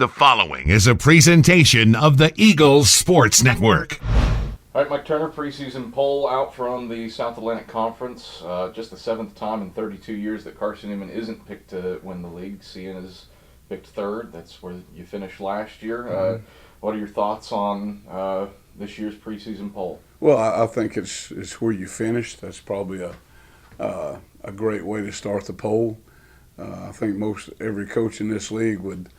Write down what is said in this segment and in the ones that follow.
The following is a presentation of the Eagles Sports Network. All right, Mike Turner, preseason poll out from the South Atlantic Conference. Just the seventh time in 32 years that Carson-Newman isn't picked to win the league. CN is picked third. That's where you finished last year. What are your thoughts on this year's preseason poll? Well, I think it's where you finished. That's probably a great way to start the poll. I think every coach in this league would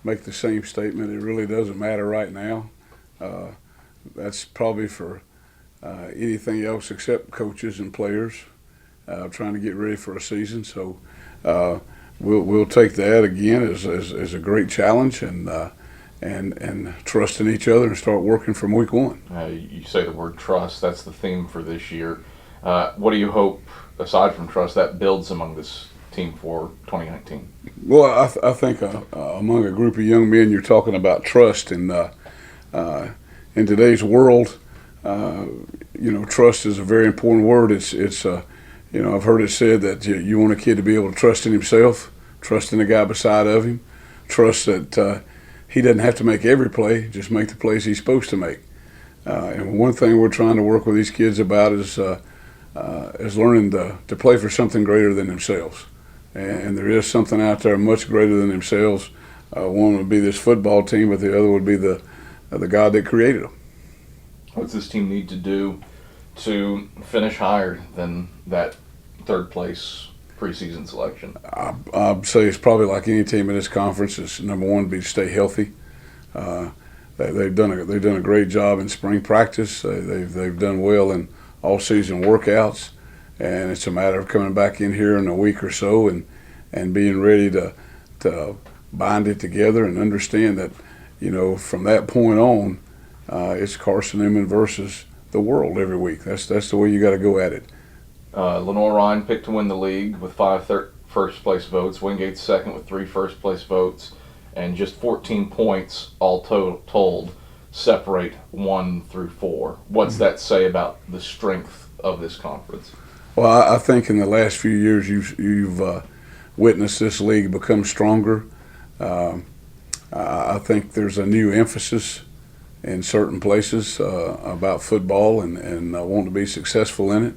make the same statement. It really doesn't matter right now. That's probably for anything else except coaches and players trying to get ready for a season. So we'll take that again as a great challenge and trust in each other and start working from week one. You say the word trust. That's the theme for this year. What do you hope, aside from trust, that builds among this team for 2019? Well, I think among a group of young men, you're talking about trust, and in today's world, trust is a very important word. It's I've heard it said that you want a kid to be able to trust in himself, trust in the guy beside of him, trust that he doesn't have to make every play, just make the plays he's supposed to make. And one thing we're trying to work with these kids about is learning to play for something greater than themselves. And there is something out there much greater than themselves. One would be this football team, but the other would be the God that created them. What's this team need to do to finish higher than that third place preseason selection? I'd say it's probably like any team in this conference. It's number one to be to stay healthy. They've done a great job in spring practice. They've done well in all season workouts. And it's a matter of coming back in here in a week or so and being ready to bind it together and understand that, from that point on, it's Carson-Newman versus the world every week. That's the way you got to go at it. Lenore Ryan picked to win the league with 5 first-place votes. Wingate's second with 3 first-place votes. And just 14 points all told separate 1 through 4. What's that say about the strength of this conference? Well, I think in the last few years you've witnessed this league become stronger. I think there's a new emphasis in certain places about football and wanting to be successful in it.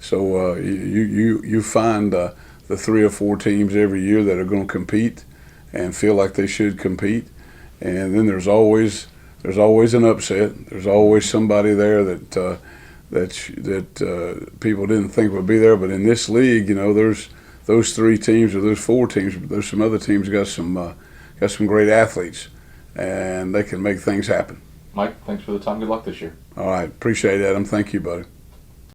So you find the 3 or 4 teams every year that are going to compete and feel like they should compete, and then there's always an upset. There's always somebody there that people didn't think would be there. But in this league, there's those 3 teams or those 4 teams. But there's some other teams got some great athletes, and they can make things happen. Mike, thanks for the time. Good luck this year. All right, appreciate it, Adam. Thank you, buddy.